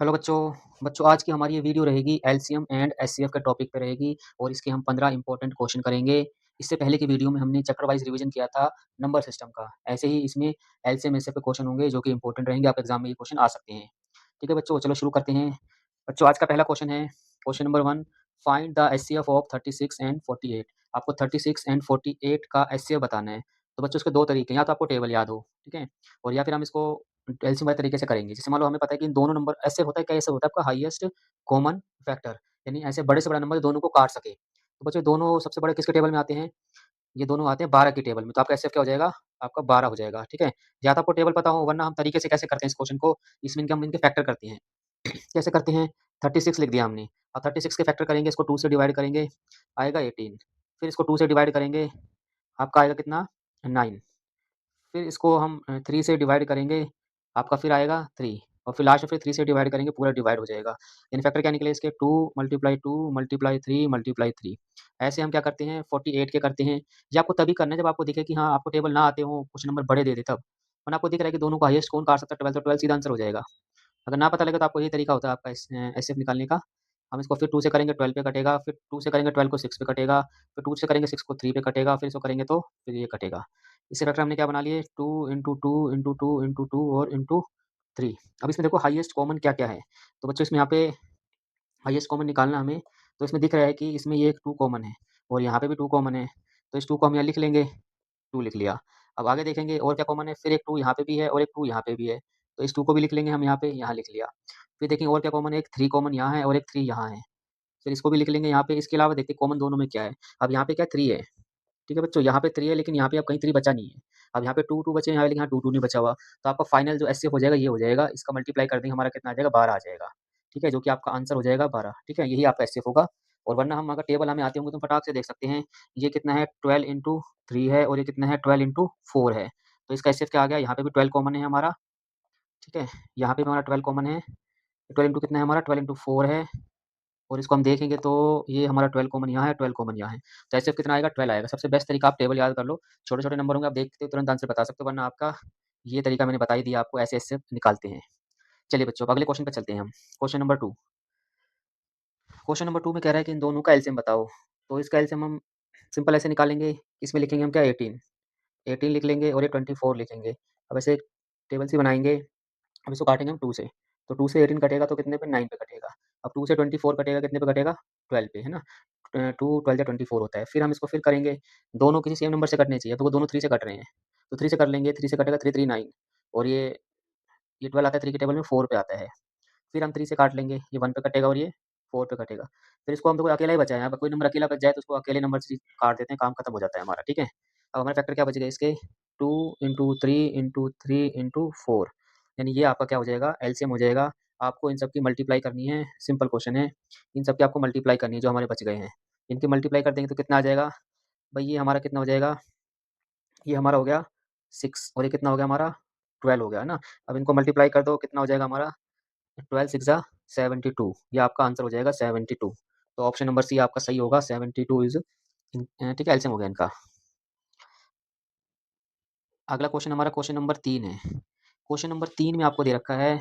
Hello बच्चों आज की हमारी ये वीडियो रहेगी एलसीएम एंड एचसीएफ के टॉपिक पे रहेगी और इसके हम 15 इंपॉर्टेंट क्वेश्चन करेंगे। इससे पहले की वीडियो में हमने चैप्टर वाइज रिवीजन किया था नंबर सिस्टम का। ऐसे ही इसमें एलसीएम एचसीएफ के क्वेश्चन होंगे जो कि इंपॉर्टेंट रहेंगे, आपके एग्जाम में ये क्वेश्चन आ सकते हैं। ठीक है बच्चों, चलो शुरू करते हैं। बच्चों आज का पहला क्वेश्चन है question number 1, find the HCF of 36 and 48। आपको 36 एंड 48 का एचसीएफ बताना है। तो बच्चों इसके दो तरीके हैं, या तो आपको टेबल याद हो, ठीक है, और या फिर हम इसको एलसीएम वाले तरीके से करेंगे। जैसे मान लो हमें पता है कि इन दोनों नंबर ऐसे होता है, क्या ऐसे होता है आपका हाईएस्ट कॉमन फैक्टर, यानी ऐसे बड़े से बड़ा नंबर दोनों को काट सके। तो बच्चों दोनों सबसे बड़े किसके टेबल में आते हैं? ये दोनों आते हैं 12 की टेबल में। तो आपका एचसीएफ क्या हो जाएगा? आपका 12 हो जाएगा, ठीक है। या तो आपको टेबल पता हो, वरना हम तरीके से कैसे करते हैं इस क्वेश्चन को, इसमें इनके हम इनके फैक्टर करते हैं। कैसे करते हैं? 36 लिख दिया हमने, अब 36 के फैक्टर करेंगे, इसको 2 से डिवाइड करेंगे, आएगा 18। फिर इसको 2 से डिवाइड करेंगे, आपका आएगा कितना? 9। फिर इसको हम 3 से डिवाइड करेंगे, आपका फिर आएगा 3, और फिर लास्ट में फिर 3 से डिवाइड करेंगे, पूरा डिवाइड हो जाएगा। यानी फैक्टर क्या निकले इसके? 2 मल्टीप्लाई 2 मल्टीप्लाई 3 मल्टीप्लाई 3। ऐसे हम क्या करते हैं 48 के करते हैं। ये आपको तभी करना है जब आपको दिखे कि हाँ, आपको टेबल ना आते हों, कुछ नंबर बड़े दे दे तब। वरना आपको दिख रहा है कि दोनों का हाईएस्ट कौन काट सकता है 12, तो 12 सीधा आंसर हो जाएगा। अगर ना पता लगे तो आपको यही तरीका होता है आपका एचसीएफ निकालने का। हम इसको फिर 2 से करेंगे 12 पे कटेगा, फिर 2 से करेंगे 12 को 6 पे कटेगा, फिर 2 से करेंगे 6 को 3 पे कटेगा, फिर इसको करेंगे तो फिर ये कटेगा। इससे फैक्टर हमने क्या बना लिए? 2 इंटू 2 इंटू 2 इंटू 2 और इंटू 3। अब इसमें देखो हाईएस्ट कॉमन क्या-क्या है। तो बच्चों इसमें यहाँ पे हाईएस्ट कॉमन निकालना हमें, तो इसमें दिख रहा है कि इसमें ये एक 2 कॉमन है और यहाँ पे भी 2 कॉमन है। तो इस 2 को हम यहाँ लिख लेंगे, 2 लिख लिया। अब आगे देखेंगे और क्या कॉमन है, फिर एक 2 यहाँ पे भी है और एक 2 यहाँ पे भी है। तो इस 2 को भी लिख लेंगे हम यहाँ पे, यहाँ लिख लिया। फिर देखेंगे और क्या कॉमन है, एक 3 कॉमन यहाँ है और एक 3 यहाँ है। फिर इसको भी लिख लेंगे यहाँ पे। इसके अलावा देखते हैं कॉमन दोनों में क्या है। अब यहाँ पे क्या 3 है, ठीक है बच्चों, यहाँ पे 3 है, लेकिन यहाँ पे अब कहीं 3 बचा नहीं है। अब यहाँ पे 2, 2 बचे हैं, यहाँ लेकिन यहाँ 2, 2 नहीं बचा हुआ। तो आपका फाइनल जो एचसीएफ हो जाएगा ये हो जाएगा, इसका मल्टीप्लाई कर देंगे, हमारा कितना आ जाएगा? 12 आ जाएगा, ठीक है, जो कि आपका आंसर हो जाएगा 12, ठीक है, यही आपका एचसीएफ होगा। और वरना हम अगर टेबल हमें आते होंगे तो फटाक से देख सकते हैं, ये कितना है 12 इंटू 3 है और ये कितना है 12 इंटू 4 है। तो इसका एचसीएफ क्या आ गया? यहाँ पे भी 12 कॉमन है हमारा, ठीक है, यहाँ पे भी हमारा 12 कॉमन है। 12 इंटू कितना है हमारा? 12 इंटू 4 है, और इसको हम देखेंगे तो ये हमारा 12 कॉमन यहाँ है, 12 कॉमन यहाँ है। तो एचसीएफ कितना आएगा? 12 आएगा। सबसे बेस्ट तरीका आप टेबल याद कर लो, छोटे-छोटे नंबर होंगे, आप देखते हो तुरंत आंसर बता सकते हो, वरना आपका ये तरीका मैंने बता ही दिया आपको, ऐसे एचसीएफ निकालते हैं। चलिए बच्चों अब अगले क्वेश्चन पे चलते हैं हम। Question number 2। क्वेश्चन नंबर 2 में कह रहा है कि इन दोनों का एलसीएम बताओ। तो इसका एलसीएम हम सिंपल ऐसे निकालेंगे, इसमें लिखेंगे हम क्या 18, 18 लिख लेंगे और ये 24 लिखेंगे। अब ऐसे टेबल सी बनाएँगे, अब इसको काटेंगे हम 2 से। तो 2 से 18 कटेगा तो कितने पे? 9 पे कटेगा। अब 2 से 24 कटेगा, कितने पे कटेगा? 12 पे, है ना? 2 12 या 24 होता है। फिर हम इसको फिर करेंगे, दोनों किसी सेम नंबर से कटने चाहिए, तो वो दोनों 3 से कट रहे हैं। तो 3 से कर लेंगे, 3 से कटेगा 3 3 9, और ये 12 आता है 3 की टेबल में, 4 पे आता है। फिर हम 3 से काट लेंगे, ये 1 पे कटेगा और ये 4 पे कटेगा। फिर इसको हम देखो अकेला ही बचा है, यहाँ पे कोई नंबर अकेला बच जाए तो उसको अकेले नंबर से काट देते हैं, काम खत्म हो जाता है हमारा, ठीक है। अब हमारे फैक्टर क्या बच गए इसके? 2 इंटू 3 इंटू 3 इंटू 4, यानी ये आपका क्या हो जाएगा? एलसीएम हो जाएगा। आपको इन सब की मल्टीप्लाई करनी है, सिंपल क्वेश्चन है। इन सब की आपको मल्टीप्लाई करनी है जो हमारे बच गए हैं। इनकी मल्टीप्लाई कर देंगे तो कितना आ जाएगा? भई ये हमारा कितना हो जाएगा? ये हमारा हो गया 6 और ये कितना हो गया हमारा? 12 हो गया, है ना? अब इनको मल्टीप्लाई कर दो, कितना हो जाएगा हमारा? 12 6 जा 72, ये आपका आंसर हो जाएगा 72। तो ऑप्शन नंबर सी आपका सही होगा, 72 इज़ ठीक है, एलसीएम हो गया इनका। अगला क्वेश्चन हमारा क्वेश्चन नंबर 3 है। क्वेश्चन नंबर 3 में आपको दे रखा है,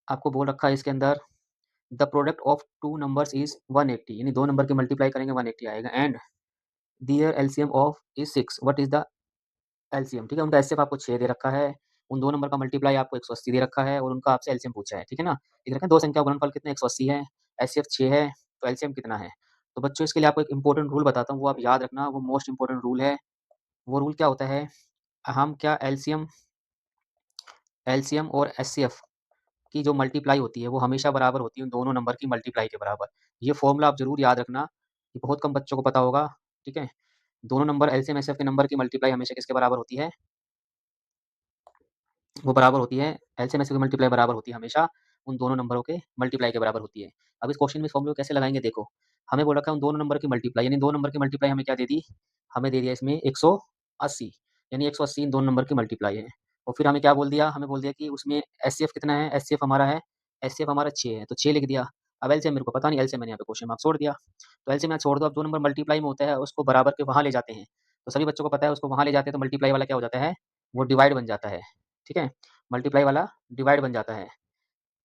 आपको बोल रखा है इसके अंदर the product of 2 numbers is 180, यानी 2 नंबर की मल्टीप्लाई करेंगे 180 आएगा, and their LCM of is 6, what is the LCM, ठीक है, उनका एचसीएफ आपको 6 दे रखा है, उन 2 नंबर का मल्टीप्लाई आपको 180 दे रखा है और उनका आपसे एलसीएम पूछा है, ठीक है ना? लिख रखा है 2 संख्या का गुणनफल कितना 180 है, एचसीएफ 6 है, तो एलसीएम कितना है? तो बच्चों इसके लिए आपको एक इम्पोर्टेंट रूल बताता हूँ, वो आप याद रखना, वो मोस्ट इम्पोर्टेंट रूल है। वो रूल क्या होता है? हम क्या एलसीएम एलसीएम और एचसीएफ की जो मल्टीप्लाई होती है वो हमेशा बराबर होती है उन दोनों नंबर की मल्टीप्लाई के बराबर। ये फ़ॉर्मूला आप ज़रूर याद रखना, ये बहुत कम बच्चों को पता होगा, ठीक है? दोनों नंबर एलसीएम एचसीएफ के नंबर की मल्टीप्लाई हमेशा किसके बराबर होती है? वो बराबर होती है, एलसीएम एचसीएफ की मल्टीप्लाई बराबर होती है हमेशा उन दोनों नंबरों के मल्टीप्लाई के बराबर होती है। अब इस क्वेश्चन में इस फॉर्मूले को कैसे लगाएँगे देखो, हमें बोल रखा है उन दोनों नंबर की मल्टीप्लाई, यानी 2 नंबर की मल्टीप्लाई हमें क्या दे दी? हमें दे दिया इसमें 180, यानी 180 इन दोनों नंबर की मल्टीप्लाई है। और फिर हमें क्या बोल दिया? हमें बोल दिया कि उसमें एचसीएफ कितना है? एचसीएफ हमारा है, एचसीएफ हमारा 6 है, तो 6 लिख दिया। अब एलसीएम मेरे को पता नहीं, एलसीएम मैंने यहाँ पे क्वेश्चन मार्क छोड़ दिया। तो एलसीएम यहाँ छोड़ दो, अब 2 नंबर मल्टीप्लाई में होता है उसको बराबर के वहाँ ले जाते हैं। तो सभी बच्चों को पता है उसको वहाँ ले जाते हैं तो मल्टीप्लाई वाला क्या हो जाता है? वो डिवाइड बन जाता है, ठीक है? मल्टीप्लाई वाला डिवाइड बन जाता है।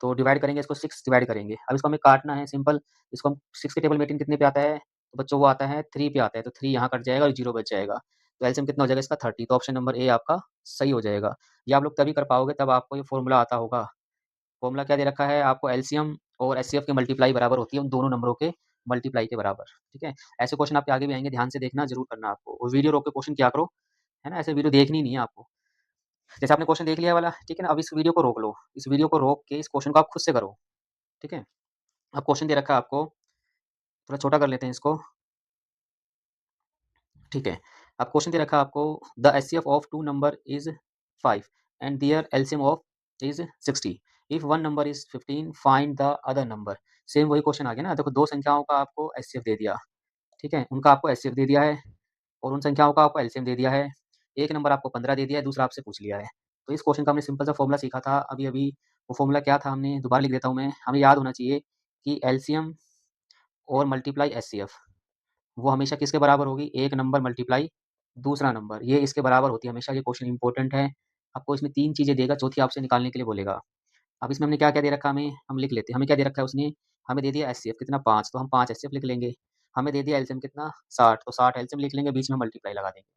तो डिवाइड करेंगे इसको 6 डिवाइड करेंगे। अब इसको हमें काटना है सिंपल, इसको हम 6 के टेबल में 18 कितने पे आता है? तो बच्चों वो आता है 3 पे आता है, तो 3 यहाँ कट जाएगा और 0 बच जाएगा। तो एलसीएम कितना हो जाएगा इसका 30, तो ऑप्शन नंबर ए आपका सही हो जाएगा। ये आप लोग तभी कर पाओगे तब आपको ये फ़ॉर्मूला आता होगा। फ़ॉर्मूला क्या दे रखा है आपको? एलसीएम और एचसीएफ की मल्टीप्लाई बराबर होती है उन दोनों नंबरों के मल्टीप्लाई के बराबर, ठीक है? ऐसे क्वेश्चन आपके आगे भी आएँगे, ध्यान से देखना, ज़रूर करना आपको। और वीडियो रोक के क्वेश्चन किया करो, है ना? ऐसे वीडियो देखनी नहीं है आपको। जैसे आपने क्वेश्चन देख लिया वाला, ठीक है ना? अब इस वीडियो को रोक लो। इस वीडियो को रोक के इस क्वेश्चन को आप खुद से करो, ठीक है? अब क्वेश्चन दे रखा है आपको, थोड़ा छोटा कर लेते हैं इसको, ठीक है? अब क्वेश्चन दे रखा है आपको, the HCF of 2 number is 5 and their LCM of is 60। If one number is 15 find the other number. Same वही क्वेश्चन आ गया ना? देखो 2 संख्याओं का आपको एचसीएफ दे दिया, ठीक है? उनका आपको एचसीएफ दे दिया है और उन संख्याओं का आपको एलसीएम दे दिया है। एक नंबर आपको 15 दे दिया है, दूसरा आपसे पूछ लिया है। तो इस क्वेश्चन का हमने सिंपल सा फ़ॉर्मूला सीखा था अभी-अभी। वो फ़ॉर्मूला क्या था? हमने दोबारा लिख देता हूँ मैं। हमें याद होना चाहिए कि एलसीएम और मल्टीप्लाई एचसीएफ वो हमेशा किसके बराबर होगी? एक नंबर मल्टीप्लाई दूसरा नंबर, ये इसके बराबर होती है हमेशा। ये क्वेश्चन इम्पोर्टेंट है। आपको इसमें 3 चीज़ें देगा, चौथी आपसे निकालने के लिए बोलेगा। अब इसमें हमने क्या-क्या दे रखा है हमें? हम लिख लेते हैं। हमें क्या दे रखा है उसने? हमें दे दिया एचसीएफ कितना 5, तो हम 5 एचसीएफ लिख लेंगे। हमें दे दिया एलसीएम कितना 60, तो 60 एलसीएम लिख लेंगे, बीच में मल्टीप्लाई लगा देंगे।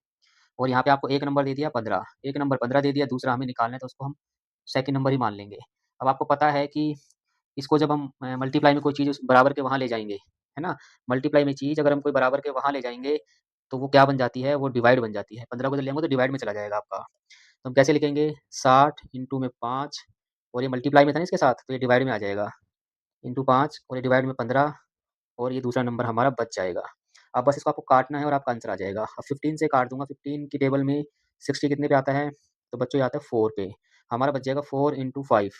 और यहाँ पे आपको एक नंबर दे दिया 15, एक नंबर 15 दे दिया, दूसरा हमें निकालना है तो उसको हम सेकंड नंबर ही मान लेंगे। अब आपको पता है कि इसको जब हम मल्टीप्लाई में कोई चीज़ उस बराबर के वहाँ ले जाएँगे, है ना? मल्टीप्लाई में चीज़ अगर हम कोई बराबर के वहाँ ले जाएँगे, तो वो क्या बन जाती है? वो डिवाइड बन जाती है। 15 को जब लेंगे तो डिवाइड में चला जाएगा आपका। तो हम कैसे लिखेंगे? 60 इंटू में 5 और ये मल्टीप्लाई में था ना इसके साथ, तो ये डिवाइड में आ जाएगा। इंटू 5 और ये डिवाइड में 15 और ये दूसरा नंबर हमारा बच जाएगा। अब बस इसको आपको काटना है और आपका आंसर आ जाएगा। अब 15 से काट दूँगा, 15 की टेबल में 60 कितने पे आता है? तो बच्चों ये आता है 4 पे। हमारा बच जाएगा 4 इंटू 5।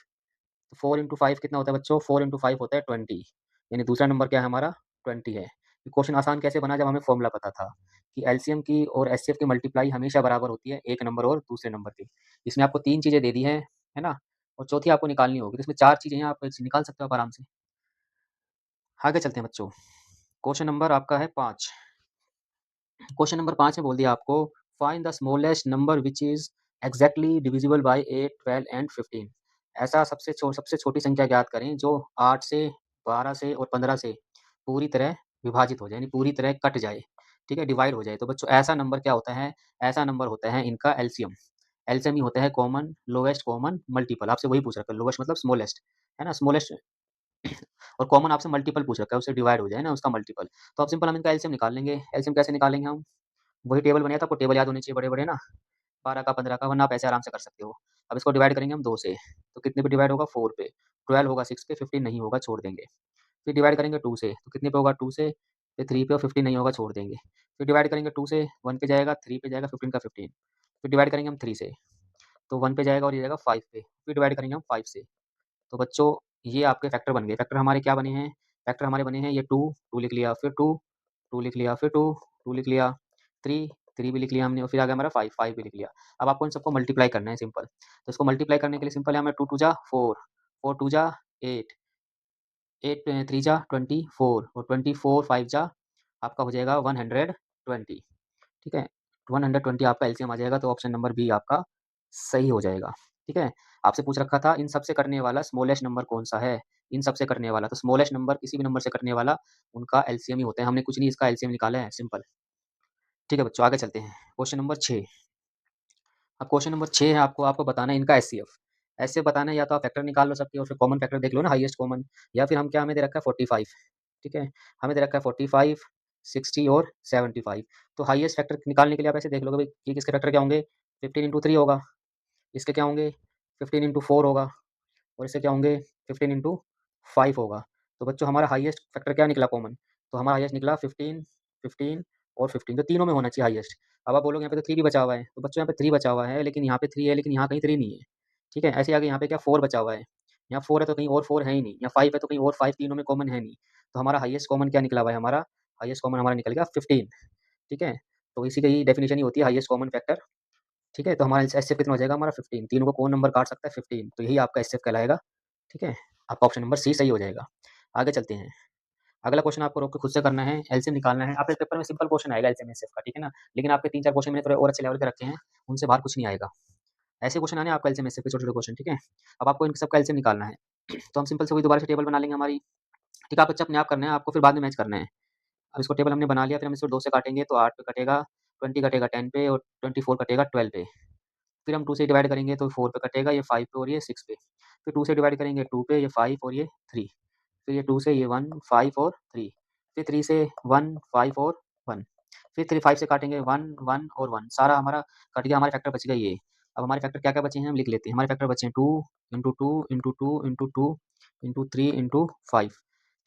तो 4 इंटू 5 कितना होता है बच्चों? 4 इंटू 5 होता है 20, यानी दूसरा नंबर क्या है हमारा? 20 है। ये क्वेश्चन आसान कैसे बना? जब हमें फ़ॉर्मूला पता था कि एलसीएम की और एचसीएफ की मल्टीप्लाई हमेशा बराबर होती है एक नंबर और दूसरे नंबर की। इसमें आपको 3 चीज़ें दे दी हैं, है ना? और चौथी आपको निकालनी होगी। तो इसमें 4 चीज़ें हैं, आप निकाल सकते हो आप आराम से। आगे चलते हैं बच्चों। क्वेश्चन नंबर आपका है 5। क्वेश्चन नंबर 5 में बोल दिया आपको, find the smallest number which is exactly divisible by 8, 12 and 15। ऐसा सबसे छोटी संख्या ज्ञात करें जो 8 से, 12 से और 15 से पूरी तरह विभाजित हो जाए, यानी पूरी तरह कट जाए, ठीक है? डिवाइड हो जाए। तो बच्चों ऐसा नंबर क्या होता है? ऐसा नंबर होता है इनका एलसीएम। एलसीएम ही होता है कॉमन लोवेस्ट कॉमन मल्टीपल। आपसे वही पूछ रखा है, लोवेस्ट मतलब स्मॉलेस्ट, है ना? स्मॉलेस्ट और कॉमन आपसे मल्टीपल पूछ रखा है, उससे डिवाइड हो जाए ना उसका मल्टीपल। तो अब सिंपल हम इनका एलसीएम निकाल लेंगे। एलसीएम कैसे निकालेंगे हम? वही टेबल बनाया था, आपको टेबल याद होने चाहिए बड़े-बड़े ना, 12 का 15 का, वरना आप ऐसे आराम से कर सकते हो। अब इसको डिवाइड करेंगे हम 2 से, तो कितने पे डिवाइड होगा? 4 पे। 12 होगा 6 पे, 15 नहीं होगा, छोड़ देंगे। फिर डिवाइड करेंगे 2 से, तो कितने पे होगा? 2 से, फिर 3 पे और 15 नहीं होगा, छोड़ देंगे। फिर डिवाइड करेंगे 2 से, 1 पे जाएगा, 3 पे जाएगा, 15 का 15। फिर डिवाइड करेंगे हम 3 से, तो 1 पे जाएगा और ये जाएगा 5 पे। फिर डिवाइड करेंगे हम 5 से। तो बच्चों ये आपके फैक्टर बन गए। फैक्टर हमारे क्या बने हैं? फैक्टर हमारे बने हैं ये 2, 2 लिख लिया, फिर 2, 2 लिख लिया, फिर 2, 2 लिख लिया, 3, 3 भी लिख लिया हमने और फिर आ गया हमारा 5, 5 भी लिख लिया। अब आपको इन सबको मल्टीप्लाई करना है सिंपल। तो इसको मल्टीप्लाई करने के लिए सिंपल है, हमें 2 2 जा 4, 4 2 जा 8, 8 3 जा 24 और 24 5 जा आपका हो जाएगा 120, ठीक है? 120 आपका एलसीएम आ जाएगा, तो ऑप्शन नंबर बी आपका सही हो जाएगा, ठीक है? आपसे पूछ रखा था इन सब से करने वाला स्मॉलेस्ट नंबर कौन-सा है? इन सब से करने वाला, तो स्मॉलेस्ट नंबर किसी भी नंबर से करने वाला उनका एलसीएम ही होता है। हमने कुछ नहीं इसका एलसीएम निकाला है, सिंपल। ठीक है बच्चों, आगे चलते हैं। Question number 6। अब क्वेश्चन नंबर 6 है, आपको आपको बताना है इनका एचसीएफ। एचसीएफ बताना है, या तो आप फैक्टर निकाल लो सबके और फिर कॉमन फैक्टर देख लो ना, हाईएस्ट कॉमन, या फिर हम क्या हमें दे रखा है 45, ठीक है? हमें दे रखा है 45, 60 और 75। तो हाईएस्ट फैक्टर निकालने के लिए आप ऐसे देख लो कि भई ये किसके फैक्टर क्या होंगे? 15 इंटू 3 होगा, इसके क्या होंगे? 15 इंटू 4 होगा और इससे क्या होंगे? 15 इंटू 5 होगा। तो बच्चों हमारा हाईएस्ट फैक्टर क्या निकला कॉमन? तो हमारा हाईएस्ट निकला 15, 15 और 15, तो तीनों में होना चाहिए हाईएस्ट। अब आप बोलोगे यहाँ पे तो 3 भी बचा हुआ है, तो बच्चों यहाँ पे 3 बचा हुआ है, लेकिन यहाँ पे 3 है, लेकिन यहाँ कहीं 3 नहीं है, ठीक है? ऐसे ही आगे यहाँ पे क्या 4 बचा हुआ है, यहाँ 4 है तो कहीं और 4 है ही नहीं, यहाँ 5 है तो कहीं और 5 तीनों में कॉमन है नहीं। तो हमारा हाईएस्ट कॉमन क्या निकला हुआ है? हमारा हाईएस्ट कॉमन हमारा निकल गया 15, ठीक है? तो इसी की डेफिनिशन ही होती है हाईएस्ट कॉमन फैक्टर, ठीक है? तो हमारा एचसीएफ कितना हो जाएगा? हमारा 15, तीनों को कौन नंबर काट सकता है? 15, तो यही आपका एचसीएफ कहलाएगा, ठीक है? आपका ऑप्शन नंबर सी सही हो जाएगा। आगे चलते हैं। अगला क्वेश्चन आपको रोक के खुद से करना है, एलसीएम निकालना है। आपके पेपर में सिंपल क्वेश्चन आएगा एलसीएम एचसीएफ का, ठीक है ना? लेकिन आपके 3-4 क्वेश्चन मैंने थोड़े और अच्छे लेवल के रखे हैं, उनसे बाहर कुछ नहीं आएगा। ऐसे क्वेश्चन आने हैं आपका एलसीएम एचसीएफ के छोटे-छोटे क्वेश्चन, ठीक है? अब आपको इन सबका एलसीएम निकालना है। तो हम सिंपल से वही दोबारा से टेबल बना लेंगे हमारी। ठीक है, आप बच्चा अपने आप करना है, आपको फिर बाद में मैच करना है। अब इसको टेबल हमने बना लिया, फिर हम इसको 2 से काटेंगे तो 8 पे कटेगा, 20 कटेगा 10 पे और 24 कटेगा 12 पे। फिर हम 2 से डिवाइड करेंगे तो 4 पे कटेगा, ये 5 पे और ये 6 पे। फिर 2 से डिवाइड करेंगे 2 पे, ये 5 और ये 3। फिर ये 2 से ये 1, 5 और 3। फिर 3 से 1, 5 और 1। फिर 5 से काटेंगे 1, 1 और 1। सारा हमारा कट गया, हमारे फैक्टर बच गए ये। अब हमारे फैक्टर क्या-क्या बचे हैं हम लिख लेते हैं। हमारे फैक्टर बचे हैं 2 into 2 into 2 into 2 into 3 into 5।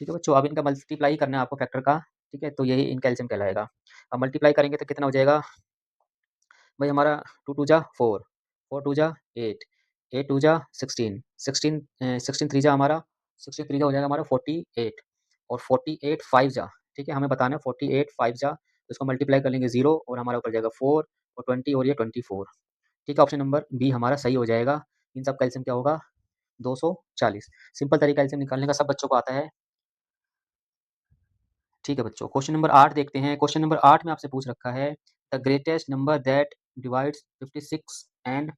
ठीक है बच्चों, अब इनका मल्टीप्लाई करना है आपको फैक्टर का। ठीक है, तो यही इनका एलसीएम कहलाएगा। अब मल्टीप्लाई करेंगे तो कितना हो जाएगा भाई हमारा, 2 टू जा 4, 4 टू जा 8, 8 टू जा 16, 16 थ्री जा हमारा, 16 थ्री जा हो जाएगा हमारा 48 और 48 5 जा। ठीक है, हमें बताना है 48 5 जा, तो इसको मल्टीप्लाई कर लेंगे 0 और हमारा ऊपर जाएगा 4 और 20 और ये 24। ठीक है, ऑप्शन नंबर बी हमारा सही हो जाएगा। इन सब का एलसीएम क्या होगा 240। सिंपल तरीका एलसीएम निकालने का सब बच्चों को आता है। ठीक है बच्चों, क्वेश्चन नंबर 8 देखते हैं। क्वेश्चन नंबर 8 में आपसे पूछ रखा है the greatest number that divides 56 and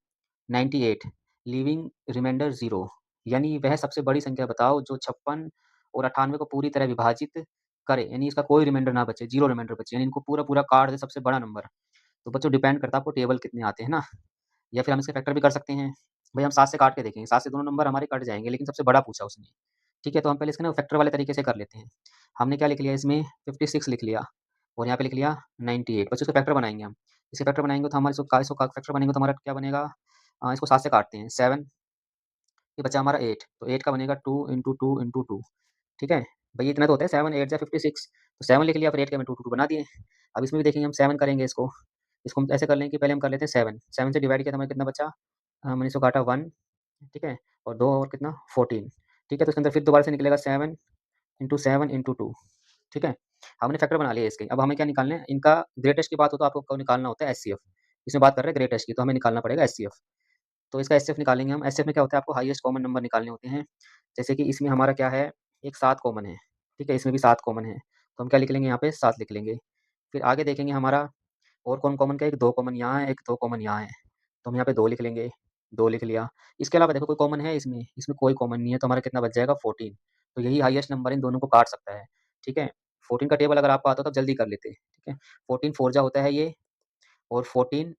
98 leaving remainder 0। यानी वह सबसे बड़ी संख्या बताओ जो 56 और 98 को पूरी तरह विभाजित करे, यानी इसका कोई रिमाइंडर ना बचे, 0 रिमाइंडर बचे, यानी इनको पूरा-पूरा काट दे सबसे बड़ा नंबर। तो बच्चों डिपेंड करता है आपको टेबल कितने आते हैं ना, या फिर हम इसके फैक्टर भी कर सकते हैं। भई हम 7 से काट के देखेंगे, 7 से दोनों नंबर हमारे कट जाएँगे, लेकिन सबसे बड़ा पूछा उसने। ठीक है, तो हम पहले इसका ना फैक्टर वाले तरीके से कर लेते हैं। हमने क्या लिख लिया इसमें 56 लिख लिया और यहाँ पे लिख लिया 98। बच्चों इसके फैक्टर बनाएँगे हम। इसके फैक्टर बनाएँगे तो हमारे इसको का फैक्टर बनेंगे तो हमारा क्या बनेगा, इसको 7 से काटते हैं, 7, ये बचा हमारा 8, तो 8 का बनेगा 2 इंटू 2 इंटू 2। ठीक है? भई इतना तो होता है, 7 8 जा 56, तो 7 लिख लिया, फिर 8 के हमने 2 2 बना दिए। अब इसमें भी देखेंगे हम 7 करेंगे इसको। इसको हम ऐसे कर लें कि पहले हम कर लेते हैं 7, 7 से डिवाइड किया तो हमें कितना बचा, हमने इसको काटा 1, ठीक है? और 2 और कितना 14। ठीक है? तो इसके अंदर फिर दोबारा से निकलेगा 7 इंटू 2। ठीक है? हमने फैक्टर बना लिया इसके। अब हमें क्या निकालना है, इनका ग्रेटेस्ट की बात हो तो आपको निकालना होता है एचसीएफ। इसमें बात कर रहे हैं ग्रेटेस्ट की, तो हमें निकालना पड़ेगा एचसीएफ। तो इसका एचसीएफ निकालेंगे हम। एचसीएफ में क्या होता है, आपको हाईएस्ट कॉमन नंबर निकालने होते हैं। जैसे कि इसमें हमारा क्या है, एक 7 कॉमन है, ठीक है? इसमें भी 7 कॉमन है, तो हम क्या लिख लेंगे यहाँ पे 7 लिख लेंगे। फिर आगे देखेंगे हमारा और कौन कॉमन क्या है, एक 2 कॉमन यहाँ है, एक 2 कॉमन यहाँ है, तो हम यहाँ पे 2 लिख लेंगे, 2 लिख लिया। इसके अलावा देखो कोई कॉमन है इसमें? इसमें कोई कॉमन नहीं है, तो हमारा कितना बच जाएगा 14। तो यही हाईएस्ट नंबर इन दोनों को काट सकता है, ठीक है? 14 का टेबल अगर आपको आता हो तो जल्दी कर लेते, ठीक है? 14 4 जा होता है ये, और 14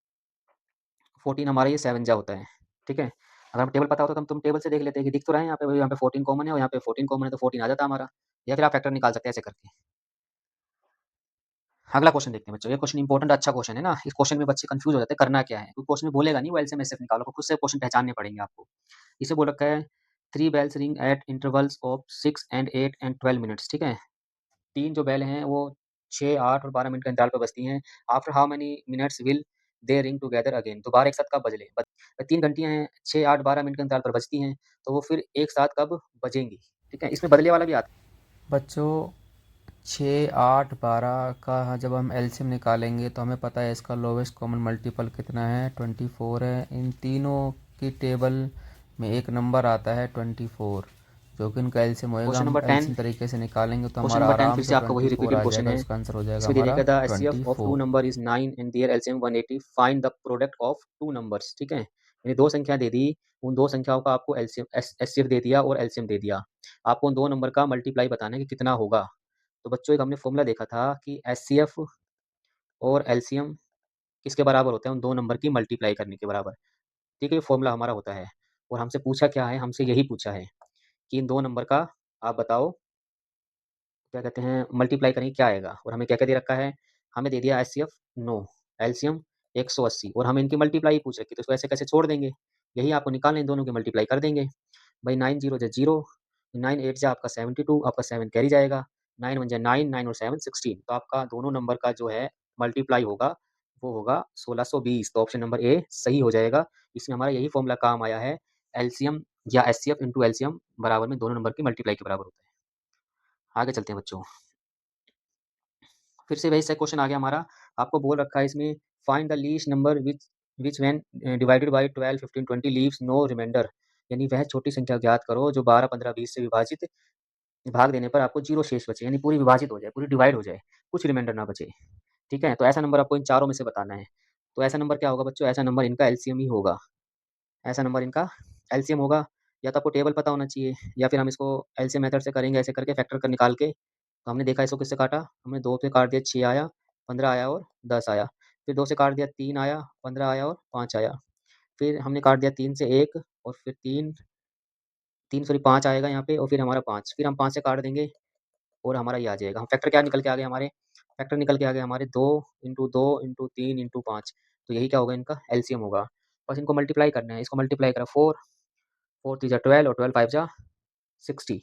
14 हमारा ये 7 जा होता है, ठीक है? अगर हमें टेबल पता होता तो हम तुम टेबल से देख लेते कि दिख तो रहा है यहाँ पे 14 कॉमन है और यहाँ पे 14 कॉमन है, तो 14 आ जाता हमारा, या फिर आप फैक्टर निकाल सकते हैं ऐसे करके। अगला क्वेश्चन देखते हैं बच्चों, ये क्वेश्चन इंपॉर्टेंट अच्छा क्वेश्चन है ना, इस क्वेश्चन में बच्चे कंफ्यूज हो जाते हैं करना क्या है, क्योंकि क्वेश्चन में बोलेगा नहीं वो एलसीएम एचसीएफ निकालो, खुद से क्वेश्चन पहचानने पड़ेंगे आपको। इसे बोल रखा है 3 bells ring at intervals of 6 and 8 and 12 minutes, ठीक है? 3 जो बेल हैं वो 6, 8 और 12 मिनट के अंतराल पर बजती हैं। After how many minutes will they ring together again? दोबारा एक साथ कब बजले? 3 घंटियाँ हैं, 6, 8, 12 मिनट के अंतराल पर बजती हैं, तो वो फिर एक साथ कब बजेंगी? ठीक है? इसमें बदले वाला भी आता है। बच्चों 6, 8, 12 का जब हम एलसीएम निकालेंगे तो हमें पता है इसका लोवेस्ट कॉमन मल्टीपल कितना है, 24 है। इन तीनों की टेबल में एक नंबर आता है 24, जो कि इनका एलसीएम होएगा। क्वेश्चन हम नंबर 10, एलसीएम तरीके से निकालेंगे तो क्वेश्चन हमारा नंबर 10 आराम फिर से से आपका वही 24 रिपीटेड आ क्वेश्चन जाएगा, है। जिसका आंसर हो जाएगा इसमें दे हमारा दिया the HCF of 2 24। Number is 9 and their LCM 180, find the product of 2 numbers, ठीक है? यानी 2 संख्या दे दी, उन 2 संख्याओं का आपको एलसीएम एचसीएफ दे दिया और एलसीएम दे दिया। आपको उन 2 नंबर का मल्टीप्लाई बताना है कि कितना होगा। तो बच्चों एक हमने फ़ॉर्मूला देखा था कि एचसीएफ और एलसीएम किसके बराबर होता है? उन 2 नंबर की मल्टीप्लाई करने के बराबर। ठीक है? ये फ़ॉर्मूला हमारा होता है और हमसे पूछा क्या है? हमसे यही पूछा है कि इन 2 नंबर का आप बताओ क्या कहते हैं मल्टीप्लाई करेंगे क्या आएगा? और हमें क्या-क्या दे रखा है? हमें दे दिया एचसीएफ 9, एलसीएम 180 और हमें इनकी मल्टीप्लाई पूछ रखी है, तो इसको ऐसे कैसे छोड़ देंगे? यही आपको निकालना है, इन दोनों की मल्टीप्लाई कर देंगे। भाई 9 ज़ीरो जा 0, 9 8 जा आपका 72, आपका 7 कैरी जाएगा, 9 1 जा 9, 9 और 7 16, तो आपका दोनों नंबर का जो है मल्टीप्लाई होगा, वो होगा 1620, तो ऑप्शन नंबर ए सही हो जाएगा। इसमें हमारा यही फ़ॉर्मूला काम आया है, एलसीएम या एचसीएफ इंटू एलसीएम बराबर में दोनों नंबर की मल्टीप्लाई के बराबर होता है। आगे चलते हैं बच्चों। फिर से वही से क्वेश्चन आ गया हमारा। आपको बोल रखा है इसमें find the least number which when divided by 12, 15, 20 leaves no remainder, यानी वह छोटी संख्या ज्ञात करो जो 12, 15, 20 से विभाजित भाग देने पर आपको 0 शेष बचे, यानी पूरी विभाजित हो जाए, पूरी डिवाइड हो जाए, कुछ रिमाइंडर ना बचे। ठीक है? तो ऐसा नंबर आपको इन चारों में से बताना है। तो ऐसा नंबर क्या होगा बच्चों? ऐसा नंबर इनका एलसीएम ही होगा। ऐसा नंबर इनका एलसीएम होगा। या तो आपको टेबल पता होना चाहिए या फिर हम इसको एलसीएम मेथड से करेंगे ऐसे करके फैक्टर कर निकाल के। तो हमने देखा इसको किससे काटा, हमने 2 से काट दिया 6 आया, 15 आया और 10 आया। फिर 2 से काट दिया 3 आया, 15 आया और 5 आया। फिर हमने काट दिया 3 से 1 और फिर 3 सॉरी 5 आएगा यहाँ पे और फिर हमारा 5, फिर हम 5 से काट देंगे और हमारा ये आ जाएगा। हम फैक्टर क्या निकल के आ गए हमारे, फैक्टर निकल के आ गए हमारे 2 इंटू 2 इंटू 3 इंटू 5। तो यही क्या होगा, इनका एलसीएम होगा। बस इनको मल्टीप्लाई करना है, इसको मल्टीप्लाई करा 4, 4 3 जा 12 और 12 5 जा 60।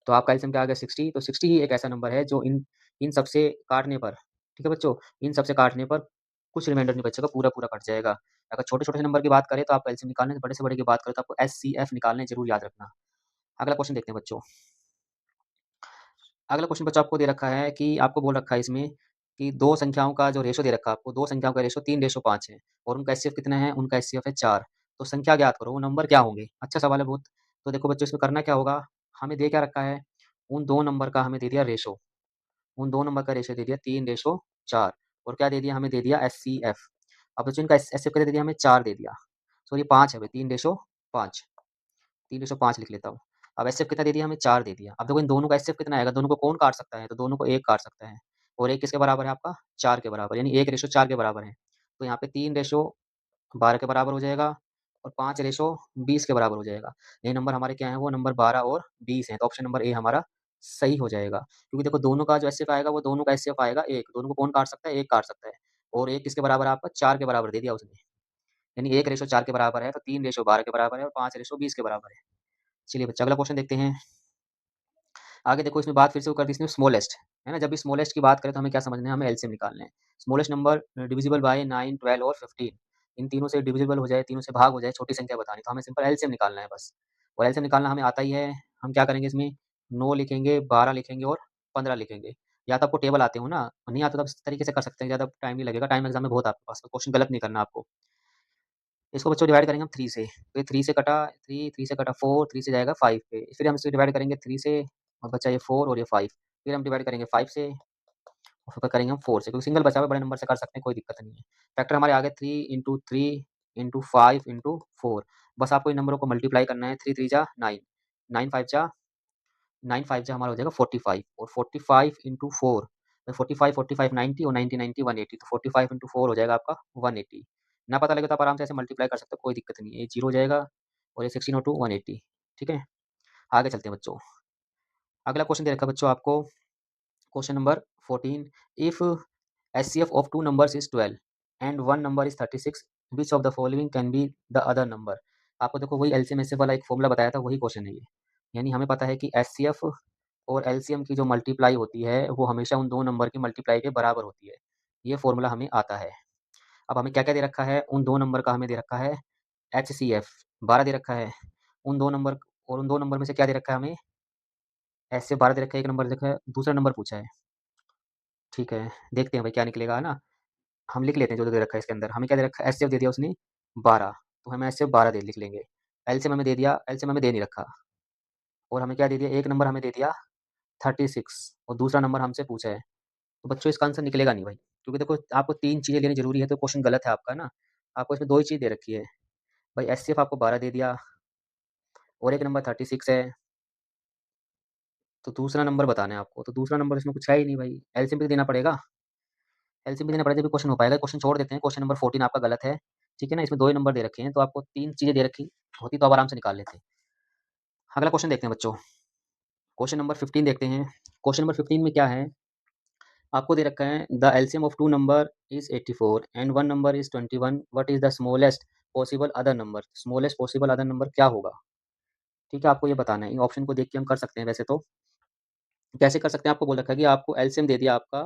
तो आपका एलसीएम क्या आ गया 60। तो 60 ही एक ऐसा नंबर है जो इन इन सबसे काटने पर, ठीक है बच्चों, इन सबसे काटने पर कुछ रिमाइंडर नहीं बचेगा, पूरा-पूरा कट जाएगा। अगर छोटे-छोटे से नंबर की बात करें तो आपका एलसीएम निकालने से, बड़े से बड़े की बात करें तो आपको एचसीएफ निकालने ज़रूर याद रखना। अगला क्वेश्चन देखते हैं बच्चों। अगला क्वेश्चन बच्चों आपको दे रखा है कि आपको बोल रखा है इसमें कि 2 संख्याओं का जो रेशो दे रखा है आपको, 2 संख्याओं का रेशो 3:5 है और उनका एचसीएफ कितना है, उनका एचसीएफ है 4। तो संख्या ज्ञात करो, वो नंबर क्या होंगे? अच्छा सवाल है बहुत। तो देखो बच्चों इसमें करना क्या होगा, हमें दे क्या रखा है, उन 2 नंबर का हमें दे दिया रेशो, उन 2 नंबर का रेशो दे दिया 3:4 और क्या दे दिया, हमें दे दिया एचसीएफ। अब बच्चों इनका एचसीएफ कितना दे दिया, हमें 4 दे दिया। सॉरी 5 है भाई, 3:5, 3:5 लिख लेता हूँ। अब एचसीएफ कितना दे दिया, हमें 4 दे दिया। अब देखो इन दोनों का एचसीएफ कितना आएगा, दोनों को कौन काट सकता है, तो दोनों को 1 काट सकता है और 1 किसके बराबर है आपका, 4 के बराबर, यानी 1:4 के बराबर है। तो यहाँ पे 3:12 के बराबर हो जाएगा और 5:20 के बराबर हो जाएगा। ये नंबर हमारे क्या है, वो नंबर 12 और 20 है। तो ऑप्शन नंबर ए हमारा सही हो जाएगा। क्योंकि देखो दोनों का जो एचसीएफ आएगा वो दोनों का एचसीएफ आएगा 1, दोनों को कौन काट सकता है, 1 काट सकता है और 1 किसके बराबर है आपका, 4 के बराबर दे दिया उसने। यानी 1:4 के बराबर है, तो 3:12 के बराबर है और 5:20 के बराबर है। चलिए बच्चा अगला क्वेश्चन देखते हैं। आगे देखो इसमें बात फिर से वो कर दी इसने स्मॉलेस्ट, है ना? जब भी स्मॉलेस्ट की बात करें तो हमें क्या समझना है, हमें एलसीएम निकालना है। स्मॉलेस्ट नंबर डिविजिबल बाय 9, 12 और 15, इन तीनों से डिविजिबल हो जाए, तीनों से भाग हो जाए, छोटी संख्या बतानी, तो हमें सिंपल एलसीएम निकालना है बस। और एलसीएम निकालना हमें आता ही है। हम क्या करेंगे इसमें, 9 लिखेंगे, 12 लिखेंगे और 15 लिखेंगे। या तो आपको टेबल आते हो ना, नहीं आता तो आप इस तरीके से कर सकते हैं, ज़्यादा टाइम नहीं लगेगा, टाइम एग्जाम में बहुत आपके पास, तो क्वेश्चन गलत नहीं करना आपको। इसको बच्चों डिवाइड करेंगे हम 3 से, तो ये 3 से कटा 3, 3 से कटा 4, 3 से जाएगा 5 पे। फिर हम इसे डिवाइड करेंगे 3 से और बचा ये 4 और ये 5। फिर हम डिवाइड करेंगे 5 से और फिर करेंगे हम 4 से, क्योंकि सिंगल बचा हुआ है, बड़े नंबर से कर सकते हैं, कोई दिक्कत नहीं है। फैक्टर हमारे आ गए 3 इंटू 3 इंटू 5 इंटू 4। बस आपको इन नंबरों को मल्टीप्लाई करना है, 3 3 जा 9, 9 5 जा 9 5 जा हमारा हो जाएगा 45 और 45 इंटू 4, तो 45 45 90 और 90 90 180, तो 45 इंटू 4 हो जाएगा आपका 180। ना पता लगे तो आप आराम से ऐसे मल्टीप्लाई कर सकते हो, कोई दिक्कत नहीं है। ये 0 हो जाएगा और ये 16 और 2 180। ठीक है, आगे चलते हैं बच्चों। अगला क्वेश्चन दे रखा है बच्चों आपको, question number 14, if HCF of two numbers is 12 and one number is 36, which of the following can be the other number. आपको देखो वही एलसीएम एचसीएफ वाला एक फॉर्मूला बताया था, वही क्वेश्चन है ये। यानी हमें पता है कि एचसीएफ और एलसीएम की जो मल्टीप्लाई होती है वो हमेशा उन दो नंबर की मल्टीप्लाई के बराबर होती है। ये फॉर्मूला हमें आता है। अब हमें क्या क्या दे रखा है, उन दो नंबर का हमें दे रखा है एचसीएफ 12 दे रखा है, उन दो नंबर, और उन दो नंबर में से क्या दे रखा है हमें, एचसीएफ 12 दे रखा है, एक नंबर दे रखा है, दूसरा नंबर पूछा है। ठीक है, देखते हैं भाई क्या निकलेगा, है ना? हम लिख लेते हैं जो दे रखा है इसके अंदर। हमें क्या दे रखा है, एचसीएफ दे दिया उसने 12, तो हमें एचसीएफ 12 दे लिख लेंगे। एलसीएम हमें दे दिया, एलसीएम हमें दे नहीं रखा और हमें क्या दे दिया, एक नंबर हमें दे दिया 36 और दूसरा नंबर हमसे पूछा है। तो बच्चों इसका आंसर निकलेगा नहीं भाई, क्योंकि देखो आपको 3 चीज़ें लेनी ज़रूरी है, तो क्वेश्चन गलत है आपका ना। आपको इसमें 2 ही चीज़ दे रखी है। भाई एचसीएफ आपको 12 दे दिया और एक नंबर 36 है, तो दूसरा नंबर बताना है आपको, तो दूसरा नंबर इसमें कुछ है ही नहीं भाई, एलसीएम भी देना पड़ेगा। एलसीएम भी देना पड़ेगा तभी क्वेश्चन हो पाएगा। क्वेश्चन छोड़ देते हैं, क्वेश्चन नंबर 14 आपका गलत है। ठीक है ना? इसमें 2 ही नंबर दे रखे हैं, तो आपको 3 चीज़ें दे रखी होती तो आप आराम से निकाल लेते। अगला क्वेश्चन देखते हैं बच्चों, क्वेश्चन नंबर 15 देखते हैं। क्वेश्चन नंबर 15 में क्या है, आपको दे रखा है the LCM of 2 number is 84 and 1 number is 21, what is the smallest possible other number. Smallest possible other number क्या होगा? ठीक है, आपको ये बताना है। इन ऑप्शन को देख के हम कर सकते हैं वैसे तो। कैसे कर सकते हैं, आपको बोल रखा है कि आपको एलसीएम दे दिया आपका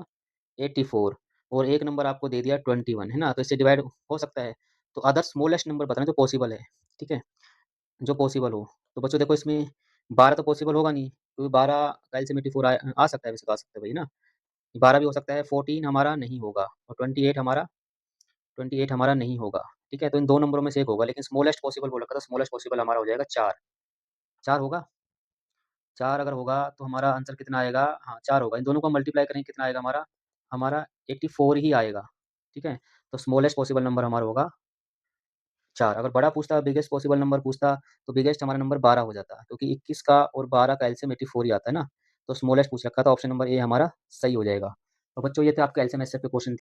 84 और एक नंबर आपको दे दिया 21, है ना? तो इससे डिवाइड हो सकता है। तो अदर स्मॉलेस्ट नंबर बताना जो पॉसिबल है, ठीक है? जो पॉसिबल हो। तो बच्चों देखो इसमें 12 तो पॉसिबल होगा नहीं, क्योंकि 12 का एलसीएम 84 आ सकता है, वैसे तो आ सकता है भाई ना? 12 भी हो सकता है, 14 हमारा नहीं होगा और 28 हमारा नहीं होगा। ठीक है? तो इन 2 नंबरों में से एक होगा, लेकिन स्मॉलेस्ट पॉसिबल बोल रखा था, स्मॉलेस्ट पॉसिबल हमारा हो जाएगा 4। 4 होगा? 4 अगर होगा तो हमारा आंसर कितना आएगा? हाँ, 4 होगा। इन दोनों को मल्टीप्लाई करेंगे कितना आएगा हमारा? हमारा 84 ही आएगा। ठीक है? तो स्मॉलेस्ट पॉसिबल नंबर हमारा होगा 4 अगर बड़ा पूछता बिगेस्ट पॉसिबल नंबर पूछता तो बिगेस्ट हमारा नंबर 12 हो जाता क्योंकि 21 का और 12 का एलसीएम 84 ही आता है ना। तो स्मॉलेस्ट पूछ रखा था ऑप्शन नंबर ए हमारा सही हो जाएगा। तो बच्चों ये थे आपके एलसीएम एचसीएफ के क्वेश्चन।